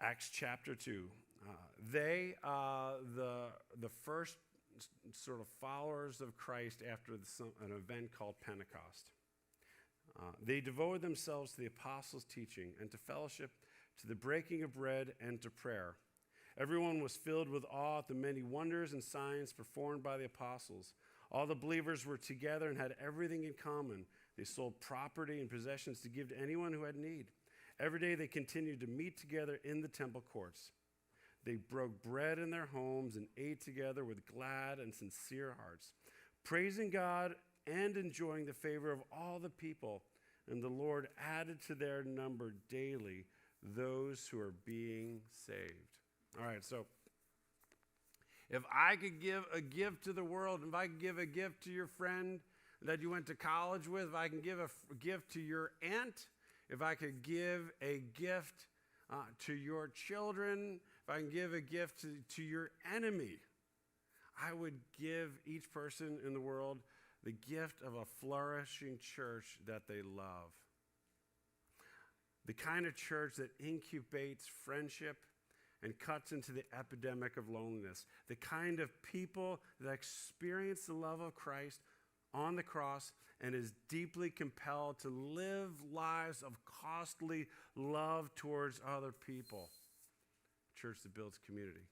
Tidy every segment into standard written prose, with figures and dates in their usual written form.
Acts chapter 2. They, the first sort of followers of Christ after an event called Pentecost. They devoted themselves to the apostles' teaching and to fellowship, to the breaking of bread and to prayer. Everyone was filled with awe at the many wonders and signs performed by the apostles. All the believers were together and had everything in common. They sold property and possessions to give to anyone who had need. Every day they continued to meet together in the temple courts. They broke bread in their homes and ate together with glad and sincere hearts, praising God and enjoying the favor of all the people. And the Lord added to their number daily those who are being saved. All right, so if I could give a gift to the world, if I could give a gift to your friend that you went to college with, if I can give a gift to your aunt, if I could give a gift to your children, if I can give a gift to your enemy, I would give each person in the world the gift of a flourishing church that they love. The kind of church that incubates friendship and cuts into the epidemic of loneliness. The kind of people that experience the love of Christ on the cross and is deeply compelled to live lives of costly love towards other people. A church that builds community.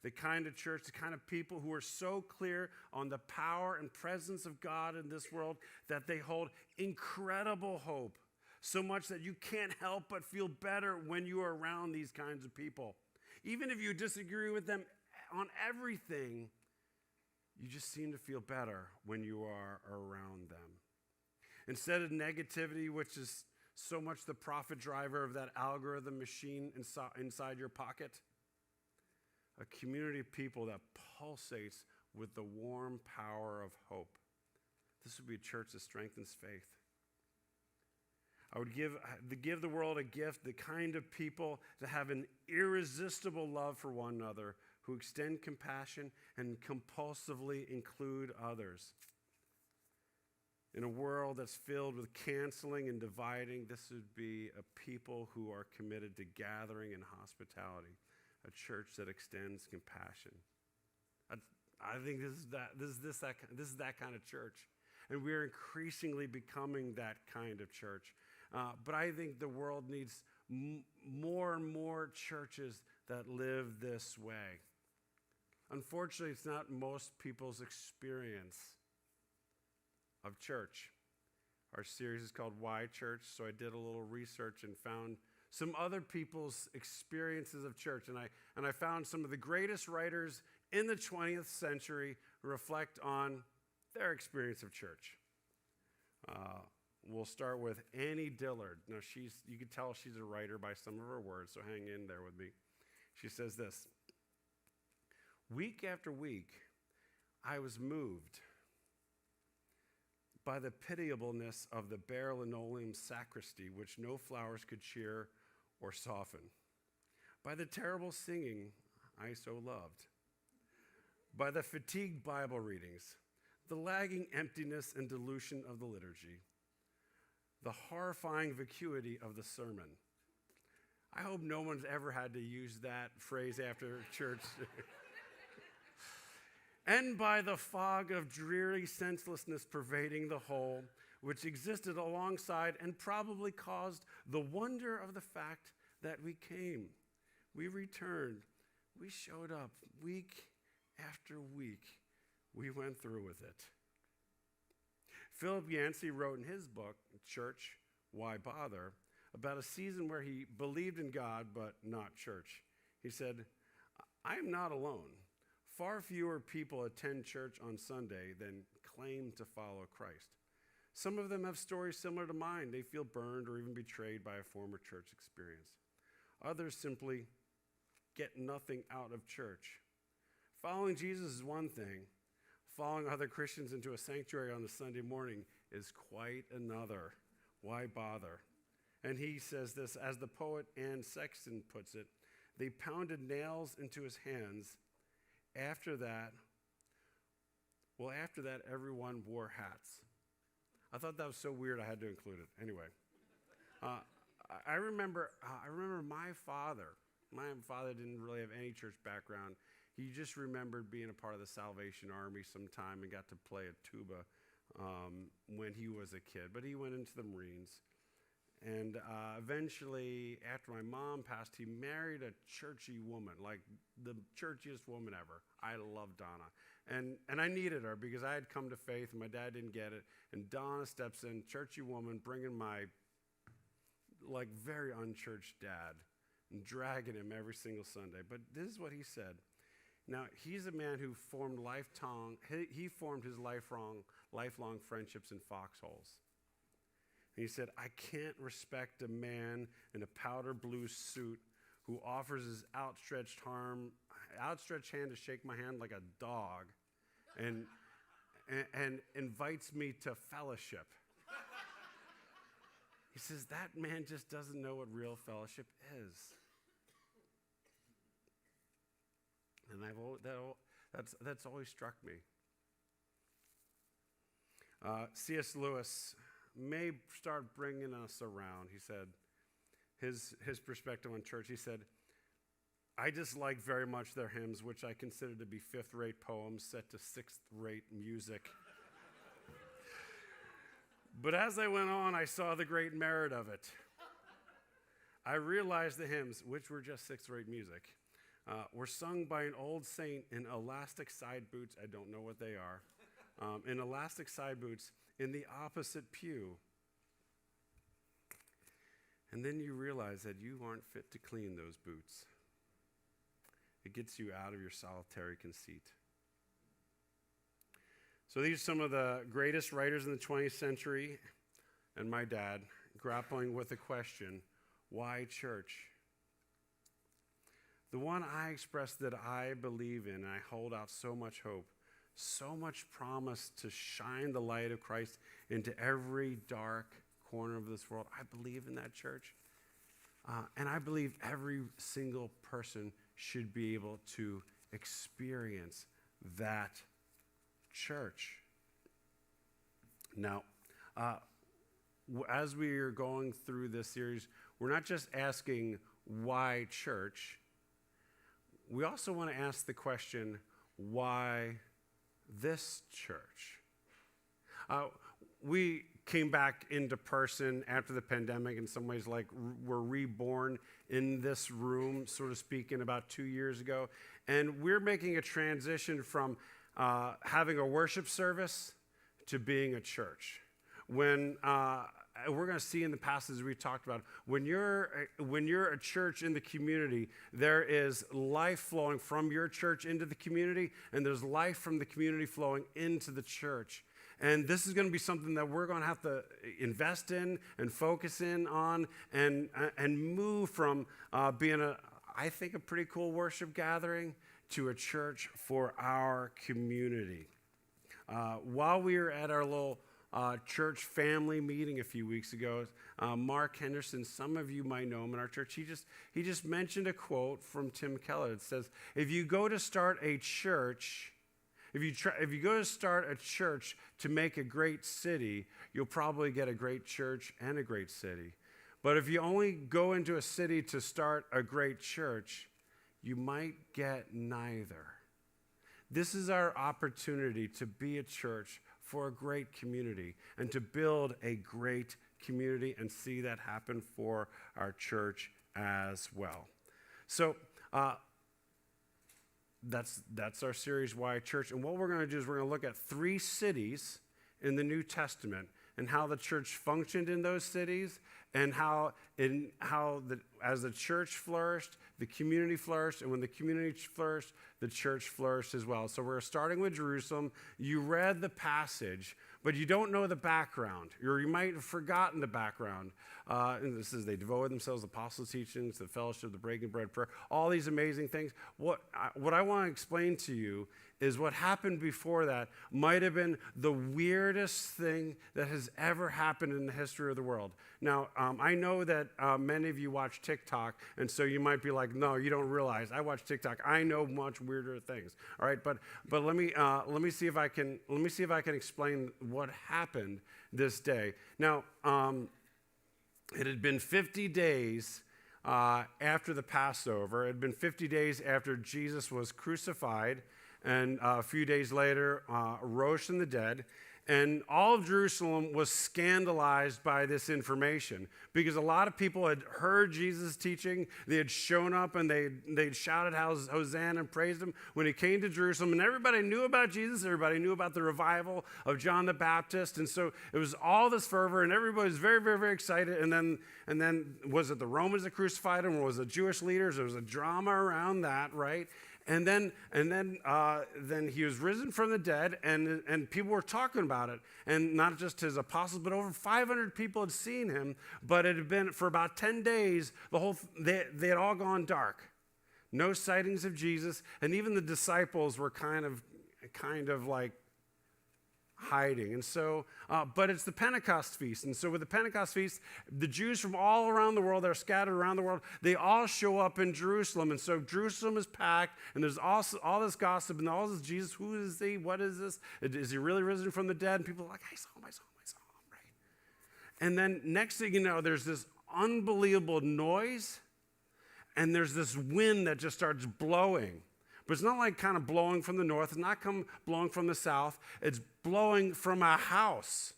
The kind of church, the kind of people who are so clear on the power and presence of God in this world that they hold incredible hope, so much that you can't help but feel better when you are around these kinds of people. Even if you disagree with them on everything, you just seem to feel better when you are around them. Instead of negativity, which is so much the profit driver of that algorithm machine inside your pocket, a community of people that pulsates with the warm power of hope. This would be a church that strengthens faith. I would give the world a gift, the kind of people that have an irresistible love for one another, who extend compassion and compulsively include others. In a world that's filled with canceling and dividing, this would be a people who are committed to gathering and hospitality, a church that extends compassion. I think this is that kind of church, and we're increasingly becoming that kind of church. But I think the world needs more and more churches that live this way. Unfortunately, it's not most people's experience of church. Our series is called Why Church, so I did a little research and found some other people's experiences of church. And I found some of the greatest writers in the 20th century reflect on their experience of church. We'll start with Annie Dillard. Now, you can tell she's a writer by some of her words, so hang in there with me. She says this: "Week after week, I was moved by the pitiableness of the bare linoleum sacristy, which no flowers could cheer or soften, by the terrible singing I so loved, by the fatigued Bible readings, the lagging emptiness and dilution of the liturgy, the horrifying vacuity of the sermon." I hope no one's ever had to use that phrase after church. "And by the fog of dreary senselessness pervading the whole, which existed alongside and probably caused the wonder of the fact that we came, we returned, we showed up, week after week, we went through with it." Philip Yancey wrote in his book, Church, Why Bother?, about a season where he believed in God but not church. He said, "I am not alone. Far fewer people attend church on Sunday than claim to follow Christ. Some of them have stories similar to mine. They feel burned or even betrayed by a former church experience. Others simply get nothing out of church. Following Jesus is one thing. Following other Christians into a sanctuary on a Sunday morning is quite another. Why bother?" And he says this, as the poet Anne Sexton puts it, "They pounded nails into his hands. After that, everyone wore hats." I thought that was so weird I had to include it. Anyway, I remember my father My father didn't really have any church background. He just remembered being a part of the Salvation Army sometime and got to play a tuba when he was a kid. But he went into the Marines. And eventually, after my mom passed, he married a churchy woman, like the churchiest woman ever. I love Donna. And I needed her because I had come to faith and my dad didn't get it. And Donna steps in, churchy woman, bringing my, like, very unchurched dad and dragging him every single Sunday. But this is what he said. Now, he's a man who formed he formed his lifelong friendships in foxholes. And he said, I can't respect a man in a powder blue suit who offers his outstretched hand to shake my hand like a dog and invites me to fellowship. He says, that man just doesn't know what real fellowship is. And that's always struck me. C.S. Lewis may start bringing us around. He said, his perspective on church, he said, I dislike very much their hymns, which I consider to be fifth-rate poems set to sixth-rate music. But as I went on, I saw the great merit of it. I realized the hymns, which were just sixth-rate music, were sung by an old saint in elastic side boots. I don't know what they are. In elastic side boots in the opposite pew. And then you realize that you aren't fit to clean those boots. It gets you out of your solitary conceit. So these are some of the greatest writers in the 20th century, and my dad grappling with the question, why church? The one I express that I believe in, and I hold out so much hope, so much promise to shine the light of Christ into every dark corner of this world. I believe in that church. And I believe every single person should be able to experience that church. Now, as we are going through this series, we're not just asking why church. We also want to ask the question, why this church? We came back into person after the pandemic, in some ways, like we're reborn in this room, so to speak, in about 2 years ago. And we're making a transition from having a worship service to being a church. When we're going to see in the passages we talked about, when you're a church in the community, there is life flowing from your church into the community, and there's life from the community flowing into the church. And this is going to be something that we're going to have to invest in and focus in on and move from being I think, a pretty cool worship gathering to a church for our community. While we were at our little church family meeting a few weeks ago, Marc Henderson, some of you might know him in our church, he just mentioned a quote from Tim Keller. It says, if you go to start a church to make a great city, you'll probably get a great church and a great city. But if you only go into a city to start a great church, you might get neither. This is our opportunity to be a church for a great community and to build a great community and see that happen for our church as well. So, that's our series, Why Church. And what we're going to do is we're going to look at 3 cities in the New Testament and how the church functioned in those cities and as the church flourished, the community flourished, and when the community flourished, the church flourished as well. So we're starting with Jerusalem. You read the passage, but you don't know the background, or you might have forgotten the background. And this is, they devoted themselves to apostles' teachings, the fellowship, the breaking bread, prayer, all these amazing things. What I want to explain to you is what happened before that might have been the weirdest thing that has ever happened in the history of the world. Now, I know that many of you watch TikTok, and so you might be like, no, you don't realize. I watch TikTok. I know much weirder things. All right, but let me see if I can explain what happened this day. Now, it had been 50 days after the Passover. It had been 50 days after Jesus was crucified, and a few days later rose from the dead. And all of Jerusalem was scandalized by this information because a lot of people had heard Jesus' teaching. They had shown up and they'd shouted Hosanna and praised him when he came to Jerusalem. And everybody knew about Jesus. Everybody knew about the revival of John the Baptist. And so it was all this fervor, and everybody was very, very, very excited. And then was it the Romans that crucified him, or was it Jewish leaders? There was a drama around that, right? And then he was risen from the dead, and people were talking about it. And not just his apostles, but over 500 people had seen him. But it had been for about 10 days, they had all gone dark. No sightings of Jesus, and even the disciples were kind of like hiding. And so, but it's the Pentecost feast. And so with the Pentecost feast, the Jews from all around the world, they're scattered around the world, they all show up in Jerusalem. And so Jerusalem is packed, and there's also all this gossip and all this Jesus, who is he? What is this? Is he really risen from the dead? And people are like, I saw him, right? And then next thing you know, there's this unbelievable noise, and there's this wind that just starts blowing. But it's not like kind of blowing from the north. It's not blowing from the south. It's blowing from a house.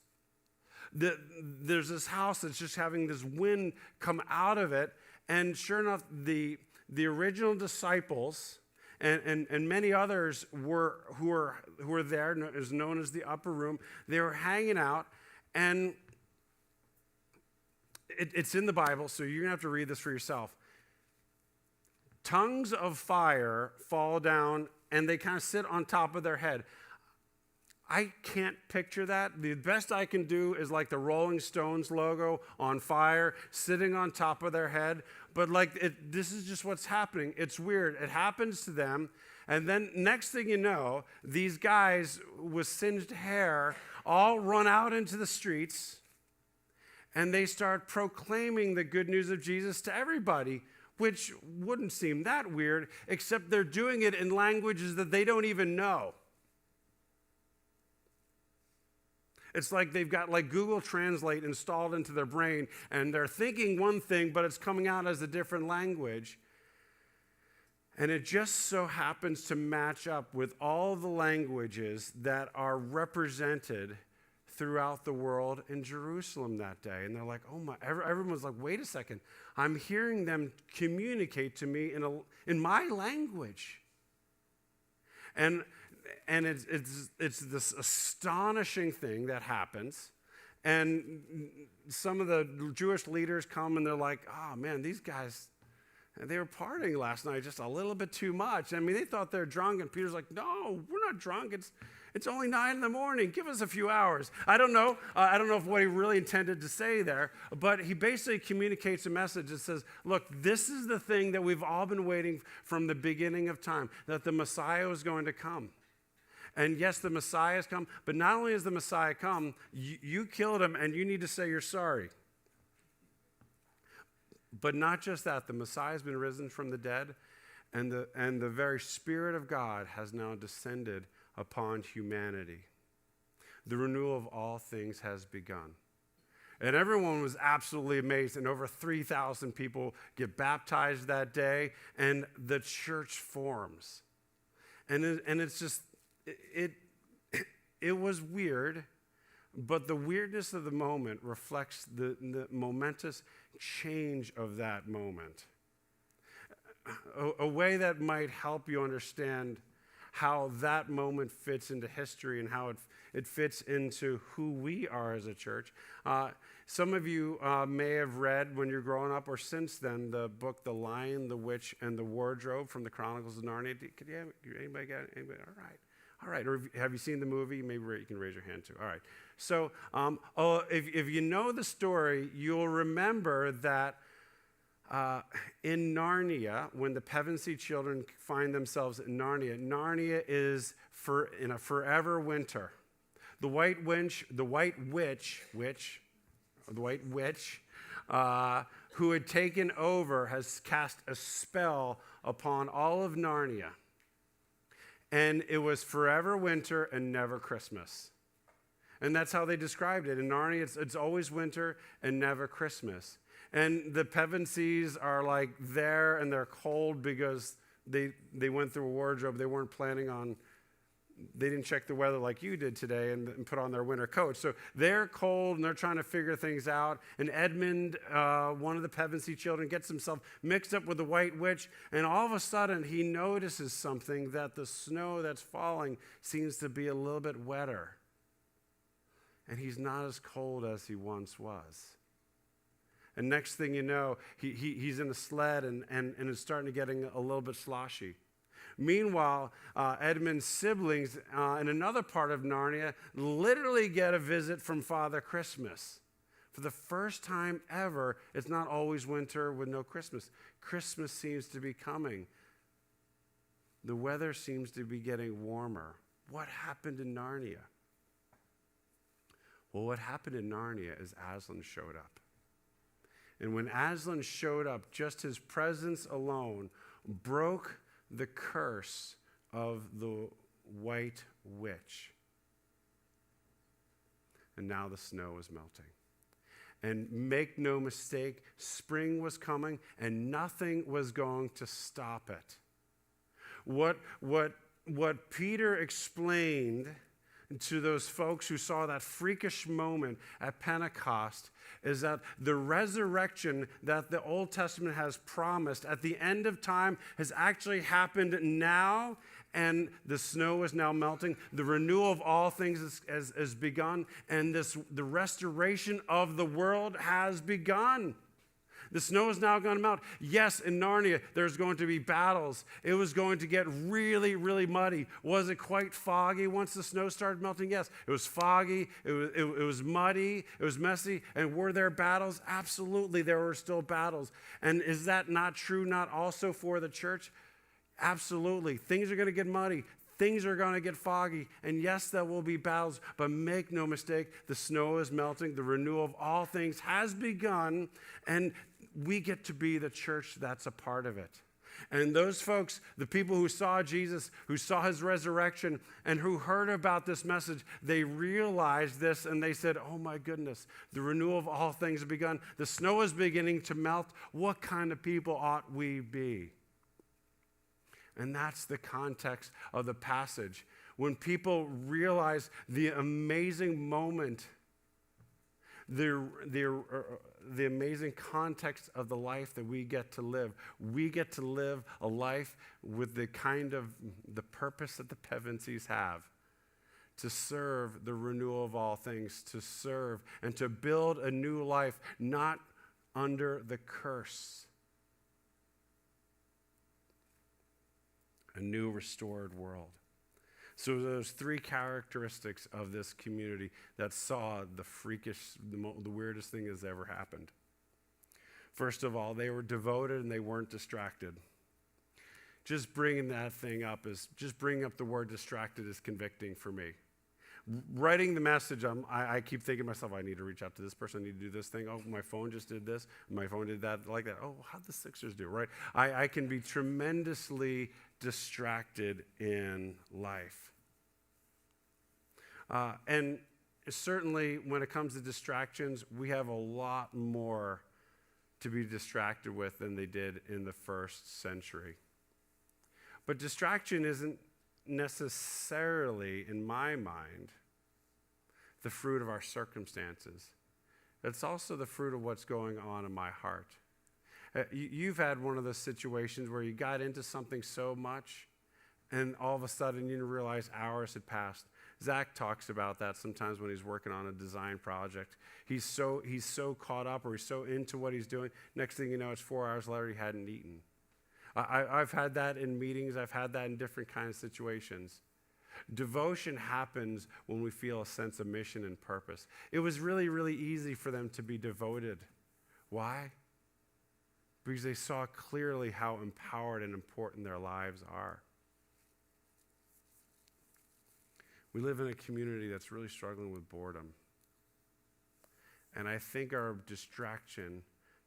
There's this house that's just having this wind come out of it. And sure enough, the original disciples and many others who were there, is known as the upper room. They were hanging out. And it's in the Bible, so you're going to have to read this for yourself. Tongues of fire fall down, and they kind of sit on top of their head. I can't picture that. The best I can do is like the Rolling Stones logo on fire, sitting on top of their head. But this is just what's happening. It's weird. It happens to them. And then next thing you know, these guys with singed hair all run out into the streets, and they start proclaiming the good news of Jesus to everybody, which wouldn't seem that weird, except they're doing it in languages that they don't even know. It's like they've got like Google Translate installed into their brain, and they're thinking one thing, but it's coming out as a different language. And it just so happens to match up with all the languages that are represented throughout the world in Jerusalem that day. And they're like, oh my, everyone's like, wait a second. I'm hearing them communicate to me in my language. And it's this astonishing thing that happens. And some of the Jewish leaders come and they're like, oh man, these guys, they were partying last night just a little bit too much. I mean, they thought they're drunk, and Peter's like, no, we're not drunk. It's only 9 a.m. Give us a few hours. I don't know. I don't know if what he really intended to say there, but he basically communicates a message that says, look, this is the thing that we've all been waiting from the beginning of time, that the Messiah was going to come. And yes, the Messiah has come, but not only has the Messiah come, you killed him, and you need to say you're sorry. But not just that, the Messiah has been risen from the dead, and the very Spirit of God has now descended upon humanity. The renewal of all things has begun. And everyone was absolutely amazed, and over 3,000 people get baptized that day, and the church forms. And it's just, it was weird, but the weirdness of the moment reflects the momentous change of that moment. A way that might help you understand how that moment fits into history and how it fits into who we are as a church. Some of you may have read when you're growing up or since then the book The Lion, the Witch, and the Wardrobe from the Chronicles of Narnia. Anybody got anybody? All right. Or have you seen the movie? Maybe you can raise your hand too. All right. So if you know the story, you'll remember that in Narnia, when the Pevensey children find themselves in Narnia is in a forever winter. The white witch, who had taken over, has cast a spell upon all of Narnia. And it was forever winter and never Christmas. And that's how they described it. In Narnia, it's always winter and never Christmas. And the Pevensies are like there and they're cold because they went through a wardrobe. They weren't planning on, they didn't check the weather like you did today and put on their winter coat. So they're cold and they're trying to figure things out. And Edmund, one of the Pevensey children, gets himself mixed up with the White Witch. And all of a sudden he notices something, that the snow that's falling seems to be a little bit wetter. And he's not as cold as he once was. And next thing you know, he's in a sled and it's starting to getting a little bit sloshy. Meanwhile, Edmund's siblings in another part of Narnia literally get a visit from Father Christmas. For the first time ever, it's not always winter with no Christmas. Christmas seems to be coming. The weather seems to be getting warmer. What happened in Narnia? Well, what happened in Narnia is Aslan showed up. And when Aslan showed up, just his presence alone broke the curse of the White Witch. And now the snow is melting. And make no mistake, spring was coming and nothing was going to stop it. What Peter explained to those folks who saw that freakish moment at Pentecost is that the resurrection that the Old Testament has promised at the end of time has actually happened now, and the snow is now melting. The renewal of all things has begun, and the restoration of the world has begun. The snow is now going to melt. Yes, in Narnia, there's going to be battles. It was going to get really, really muddy. Was it quite foggy once the snow started melting? Yes. It was foggy. It was muddy. It was messy. And were there battles? Absolutely, there were still battles. And is that not true, not also for the church? Absolutely. Things are going to get muddy. Things are going to get foggy. And yes, there will be battles, but make no mistake, the snow is melting. The renewal of all things has begun, and we get to be the church that's a part of it. And those folks, the people who saw Jesus, who saw his resurrection, and who heard about this message, they realized this and they said, oh my goodness, the renewal of all things has begun. The snow is beginning to melt. What kind of people ought we be? And that's the context of the passage. When people realize the amazing moment, the amazing context of the life that we get to live. We get to live a life with the kind of the purpose that the Pevensies have, to serve the renewal of all things, to serve and to build a new life, not under the curse. A new restored world. So there's three characteristics of this community that saw the freakish, the weirdest thing that's ever happened. First of all, they were devoted and they weren't distracted. Just bringing that thing up just bringing up the word distracted is convicting for me. Writing the message, I keep thinking to myself, I need to reach out to this person, I need to do this thing. Oh, my phone just did this, my phone did that, like that. Oh, how'd the Sixers do, right? I can be tremendously distracted in life. And certainly when it comes to distractions, we have a lot more to be distracted with than they did in the first century. But distraction isn't necessarily, in my mind, the fruit of our circumstances. It's also the fruit of what's going on in my heart. You've had one of those situations where you got into something so much and all of a sudden you didn't realize hours had passed. Zach talks about that sometimes when he's working on a design project. He's so caught up or he's so into what he's doing. Next thing you know, it's 4 hours later he hadn't eaten. I've had that in meetings. I've had that in different kinds of situations. Devotion happens when we feel a sense of mission and purpose. It was really, really easy for them to be devoted. Why? Because they saw clearly how empowered and important their lives are. We live in a community that's really struggling with boredom. And I think our distraction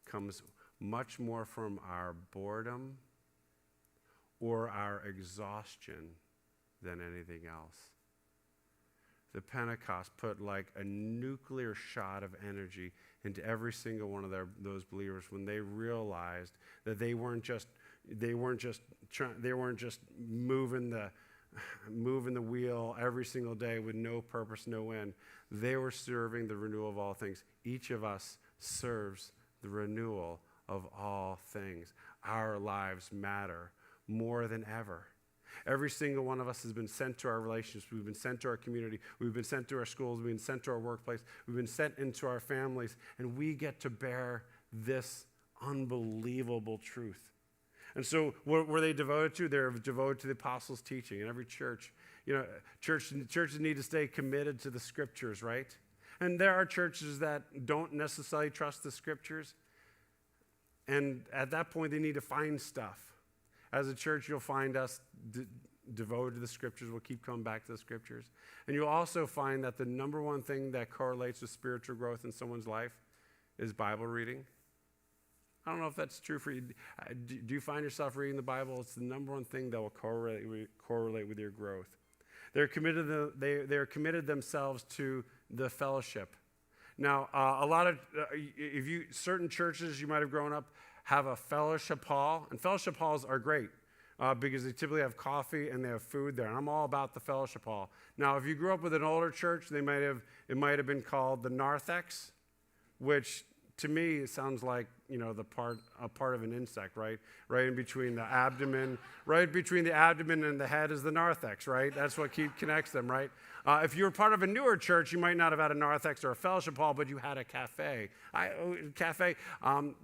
comes much more from our boredom or our exhaustion than anything else. the Pentecost put like a nuclear shot of energy into every single one of those believers when they realized that they weren't just moving the wheel every single day with no purpose, no end. They were serving the renewal of all things. Each of us serves the renewal of all things. Our lives matter more than ever. Every single one of us has been sent to our relationships. We've been sent to our community. We've been sent to our schools. We've been sent to our workplace. We've been sent into our families. And we get to bear this unbelievable truth. And so what were they devoted to? They're devoted to the apostles' teaching. In every church, churches need to stay committed to the scriptures, right? And there are churches that don't necessarily trust the scriptures. And at that point, they need to find stuff. As a church, you'll find us devoted to the scriptures. We'll keep coming back to the scriptures. And you'll also find that the number one thing that correlates with spiritual growth in someone's life is Bible reading. I don't know if that's true for you. Do you find yourself reading the Bible? It's the number one thing that will correlate with your growth. They're committed themselves to the fellowship. Now, a lot of certain churches you might have grown up have a fellowship hall, and fellowship halls are great because they typically have coffee and they have food there. And I'm all about the fellowship hall. Now, if you grew up with an older church, it might have been called the narthex, which to me it sounds like a part of an insect, right? Right in between the abdomen, and the head is the narthex, right? That's what connects them, right? If you were part of a newer church, you might not have had a narthex or a fellowship hall, but you had a cafe.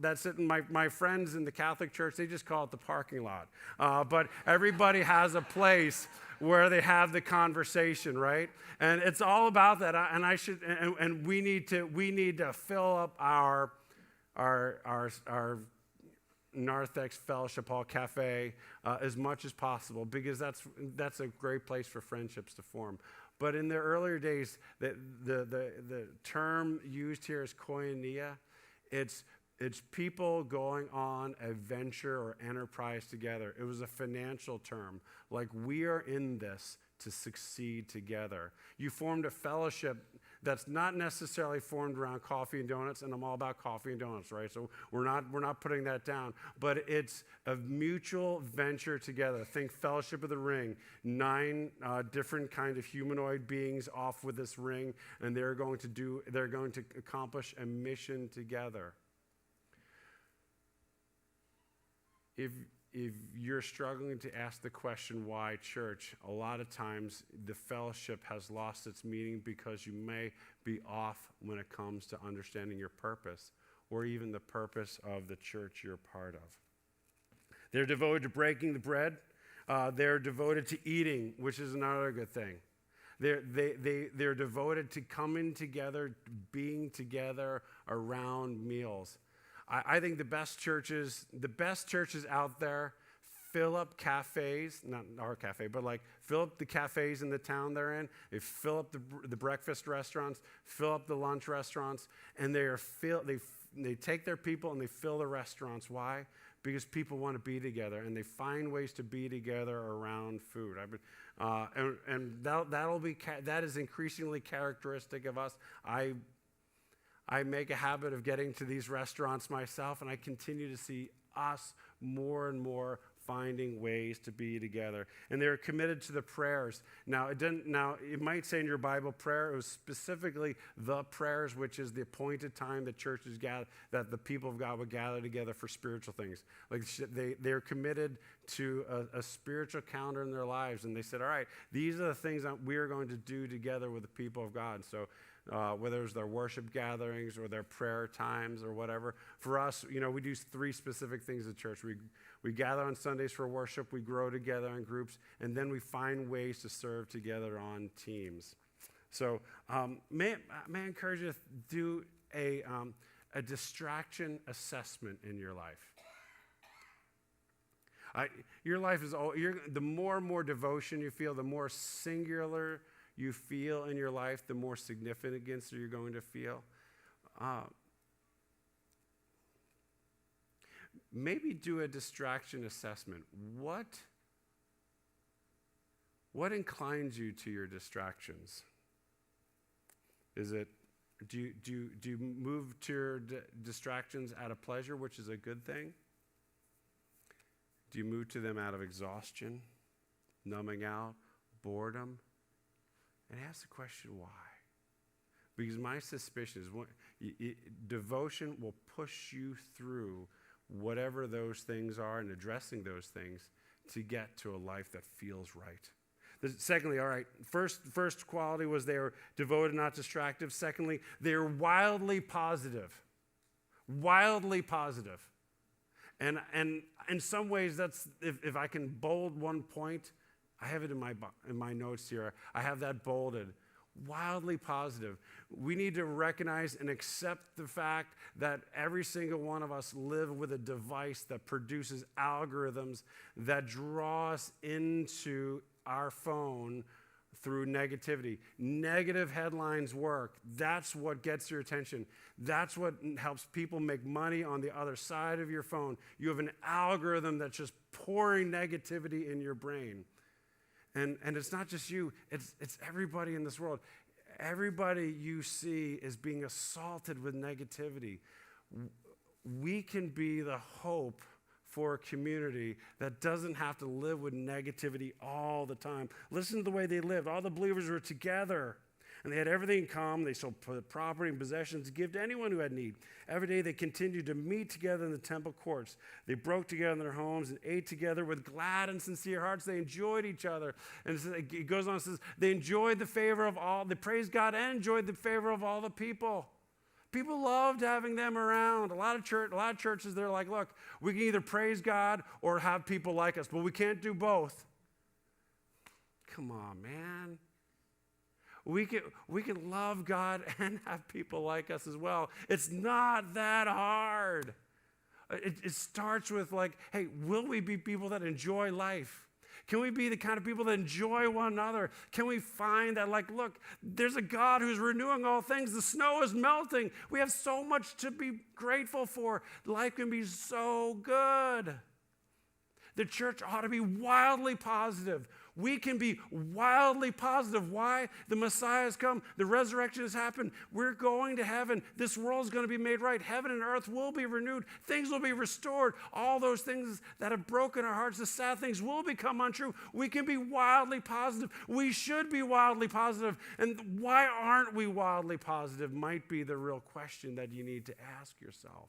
That's it. My friends in the Catholic Church, they just call it the parking lot. But everybody has a place where they have the conversation, right? And it's all about that. And we need to fill up our narthex fellowship hall cafe as much as possible, because that's a great place for friendships to form. But in the earlier days, the term used here is koinonia. It's people going on a venture or enterprise together. It was a financial term, like we are in this to succeed together. You formed a fellowship that's not necessarily formed around coffee and donuts, and I'm all about coffee and donuts, right? So we're not putting that down, but it's a mutual venture together. Think Fellowship of the Ring, 9 different kind of humanoid beings off with this ring, and they're going to accomplish a mission together. If you're struggling to ask the question, why church, a lot of times the fellowship has lost its meaning because you may be off when it comes to understanding your purpose or even the purpose of the church you're part of. They're devoted to breaking the bread. They're devoted to eating, which is another good thing. They're devoted to coming together, being together around meals. I think the best churches out there fill up cafes, not our cafe, but like fill up the cafes in the town they're in. They fill up the breakfast restaurants, fill up the lunch restaurants, and they take their people and they fill the restaurants. Why? Because people want to be together, and they find ways to be together around food. That is increasingly characteristic of us. I make a habit of getting to these restaurants myself, and I continue to see us more and more finding ways to be together. And they're committed to the prayers. Now, it might say in your Bible prayer, it was specifically the prayers, which is the appointed time that churches gather, that the people of God would gather together for spiritual things. Like they're committed to a spiritual calendar in their lives, and they said, all right, these are the things that we are going to do together with the people of God. So whether it's their worship gatherings or their prayer times or whatever. For us, we do 3 specific things at church. We gather on Sundays for worship, we grow together in groups, and then we find ways to serve together on teams. So may I encourage you to do a distraction assessment in your life. Your life is the more and more devotion you feel, the more singular you feel in your life, the more significance you're going to feel. Maybe do a distraction assessment. What inclines you to your distractions? Is it, do you move to your distractions out of pleasure, which is a good thing? Do you move to them out of exhaustion, numbing out, boredom? And ask the question, why? Because my suspicion is devotion will push you through whatever those things are and addressing those things to get to a life that feels right. Secondly, all right, first quality was they were devoted, not distracted. Secondly, they're wildly positive. Wildly positive. And in some ways, that's, if I can bold one point, I have it in my notes here. I have that bolded. Wildly positive. We need to recognize and accept the fact that every single one of us live with a device that produces algorithms that draw us into our phone through negativity. Negative headlines work. That's what gets your attention. That's what helps people make money on the other side of your phone. You have an algorithm that's just pouring negativity in your brain. And it's not just you, it's everybody in this world. Everybody you see is being assaulted with negativity. We can be the hope for a community that doesn't have to live with negativity all the time. Listen to the way they lived. All the believers were together, and they had everything in common. They sold property and possessions to give to anyone who had need. Every day they continued to meet together in the temple courts. They broke together in their homes and ate together with glad and sincere hearts. They enjoyed each other. And it goes on and says, they enjoyed the favor of all. They praised God and enjoyed the favor of all the people. People loved having them around. A lot of churches, they're like, look, we can either praise God or have people like us, but we can't do both. Come on, man. We can love God and have people like us as well. It's not that hard. It starts with like, hey, will we be people that enjoy life? Can we be the kind of people that enjoy one another? Can we find that, like, look, there's a God who's renewing all things. The snow is melting. We have so much to be grateful for. Life can be so good. The church ought to be wildly positive. We can be wildly positive. Why? The Messiah has come. The resurrection has happened. We're going to heaven. This world is going to be made right. Heaven and earth will be renewed. Things will be restored. All those things that have broken our hearts, the sad things, will become untrue. We can be wildly positive. We should be wildly positive. And why aren't we wildly positive might be the real question that you need to ask yourself.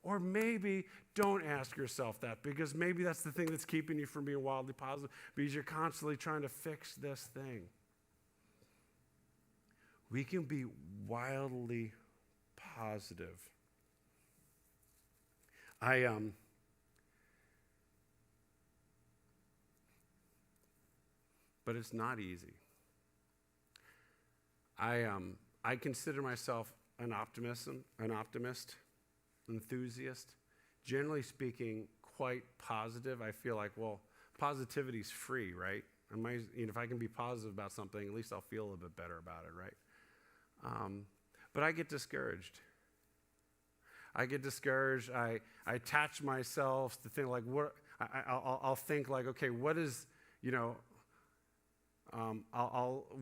Or maybe don't ask yourself that, because maybe that's the thing that's keeping you from being wildly positive, because you're constantly trying to fix this thing. We can be wildly positive. But it's not easy. I consider myself an optimist, enthusiast, generally speaking, quite positive. I feel like, well, positivity's free, right? If I can be positive about something, at least I'll feel a little bit better about it, right? But I get discouraged. I attach myself to think like, I'll think like, okay, what is,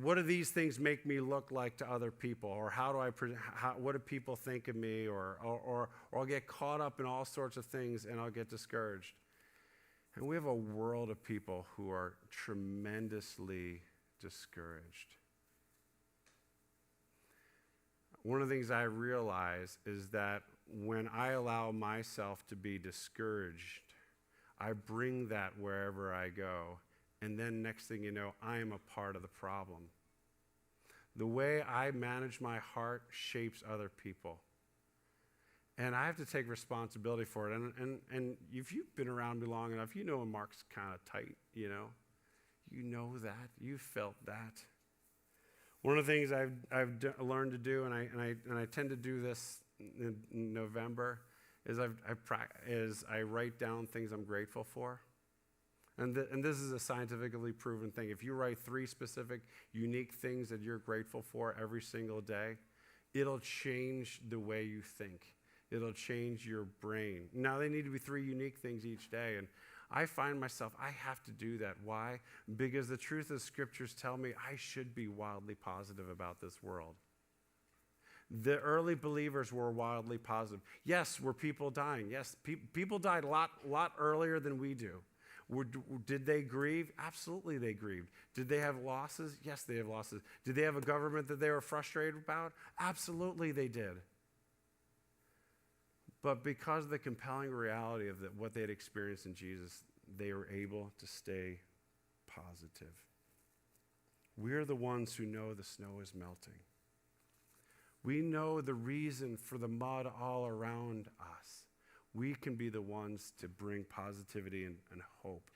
what do these things make me look like to other people? Or what do people think of me? Or I'll get caught up in all sorts of things and I'll get discouraged. And we have a world of people who are tremendously discouraged. One of the things I realize is that when I allow myself to be discouraged, I bring that wherever I go. And then next thing you know, I am a part of the problem. The way I manage my heart shapes other people. And I have to take responsibility for it. And if you've been around me long enough, you know when Marc's kind of tight, You know that. You felt that. One of the things I've learned to do, and I tend to do this in November, is I write down things I'm grateful for. And this is a scientifically proven thing. If you write 3 specific, unique things that you're grateful for every single day, it'll change the way you think. It'll change your brain. Now, they need to be 3 unique things each day. And I find myself, I have to do that. Why? Because the truth of scriptures tell me I should be wildly positive about this world. The early believers were wildly positive. Yes, were people dying? Yes, people died a lot earlier than we do. Did they grieve? Absolutely they grieved. Did they have losses? Yes, they have losses. Did they have a government that they were frustrated about? Absolutely they did. But because of the compelling reality of what they had experienced in Jesus, they were able to stay positive. We're the ones who know the snow is melting. We know the reason for the mud all around us. We can be the ones to bring positivity and hope.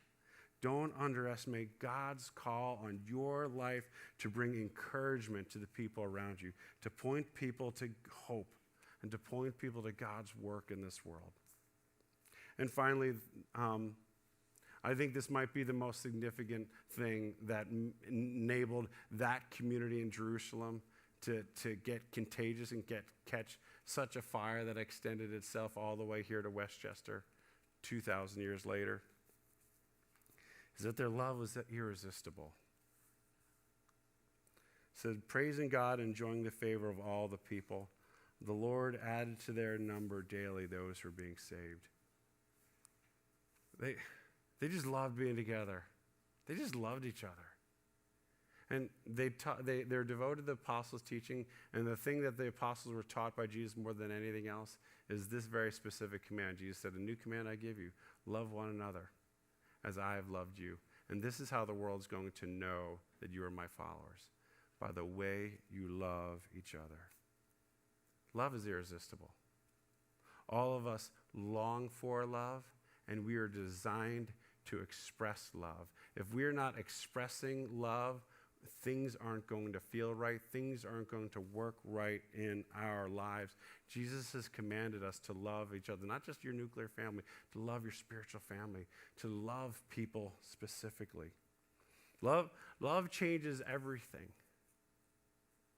Don't underestimate God's call on your life to bring encouragement to the people around you, to point people to hope, and to point people to God's work in this world. And finally, I think this might be the most significant thing that enabled that community in Jerusalem to get contagious and catch such a fire that extended itself all the way here to Westchester 2,000 years later, is that their love was irresistible. It said, praising God, enjoying the favor of all the people, the Lord added to their number daily those who were being saved. They just loved being together. They just loved each other. And they're devoted to the apostles' teaching, and the thing that the apostles were taught by Jesus more than anything else is this very specific command. Jesus said, a new command I give you, love one another as I have loved you. And this is how the world's going to know that you are my followers, by the way you love each other. Love is irresistible. All of us long for love, and we are designed to express love. If we're not expressing love, things aren't going to feel right. Things aren't going to work right in our lives. Jesus has commanded us to love each other, not just your nuclear family, to love your spiritual family, to love people specifically. Love changes everything.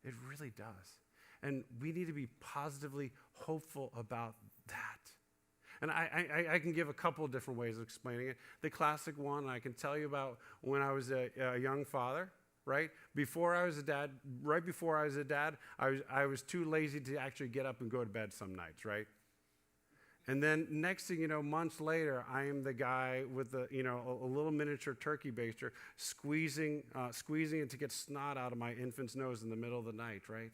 It really does. And we need to be positively hopeful about that. And I can give a couple of different ways of explaining it. The classic one I can tell you about when I was a young father, right? Before I was a dad, right before I was a dad, I was too lazy to actually get up and go to bed some nights, right? And then next thing you know, months later, I am the guy with a little miniature turkey baster squeezing it to get snot out of my infant's nose in the middle of the night, right?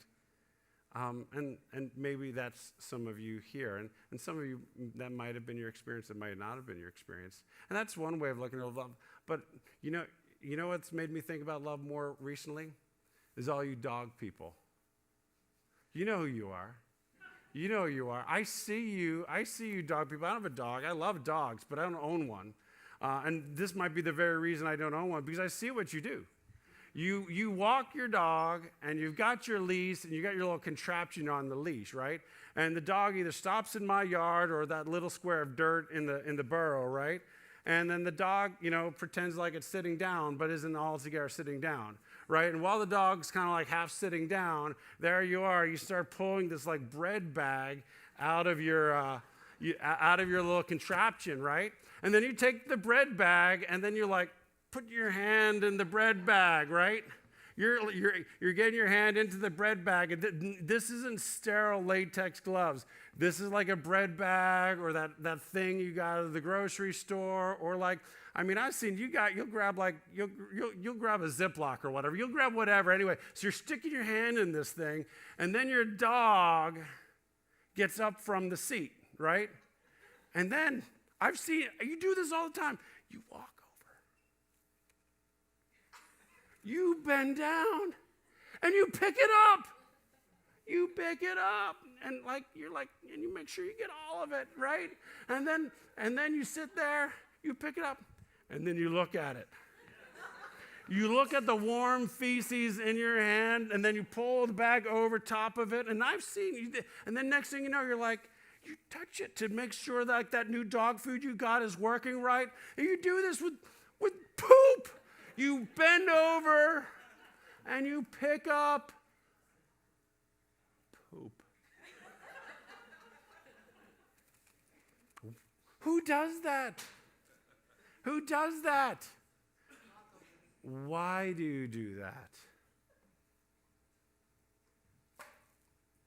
And maybe that's some of you here. And some of you, that might have been your experience. It might not have been your experience. And that's one way of looking at love. But you know what's made me think about love more recently? Is all you dog people. You know who you are. You know who you are. I see you dog people. I don't have a dog. I love dogs, but I don't own one. And this might be the very reason I don't own one, because I see what you do. You walk your dog, and you've got your leash, and you got your little contraption on the leash, right? And the dog either stops in my yard or that little square of dirt in the burrow, right? And then the dog, pretends like it's sitting down, but isn't altogether sitting down, right? And while the dog's kind of like half sitting down, there you are. You start pulling this like bread bag out of your little contraption, right? And then you take the bread bag, and then you're like, put your hand in the bread bag, right? You're getting your hand into the bread bag. This isn't sterile latex gloves. This is like a bread bag, or that thing you got at the grocery store, or like, I've seen you'll grab a Ziploc or whatever. You'll grab whatever anyway. So you're sticking your hand in this thing, and then your dog gets up from the seat, right? And then I've seen you do this all the time. You walk. You bend down and you pick it up. You pick it up, and and you make sure you get all of it, right? And then you sit there, you pick it up, and then you look at it. You look at the warm feces in your hand, and then you pull the bag over top of it. And I've seen you, and then next thing you know, you're like, you touch it to make sure that new dog food you got is working right. And you do this with poop. You bend over and you pick up poop. Who does that? Who does that? Why do you do that?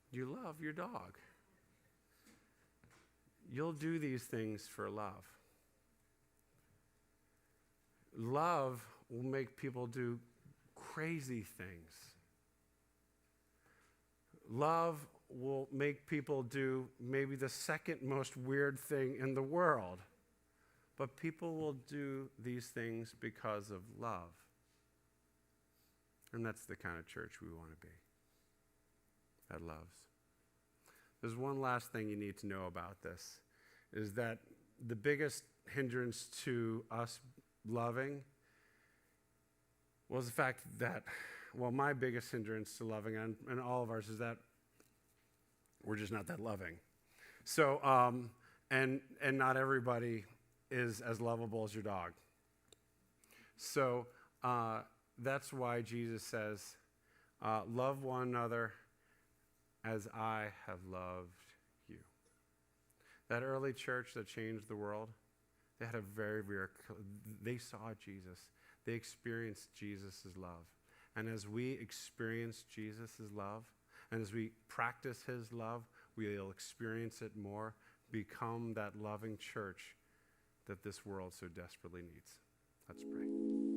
You love your dog. You'll do these things for love. Love will make people do crazy things. Love will make people do maybe the second most weird thing in the world. But people will do these things because of love. And that's the kind of church we want to be, that loves. There's one last thing you need to know about this, is that the biggest hindrance to us loving was the fact that, well, my biggest hindrance to loving, and all of ours, is that we're just not that loving. So, and not everybody is as lovable as your dog. So that's why Jesus says, love one another as I have loved you. That early church that changed the world, they had a they saw Jesus. They experienced Jesus' love. And as we experience Jesus' love, and as we practice his love, we'll experience it more, become that loving church that this world so desperately needs. Let's pray.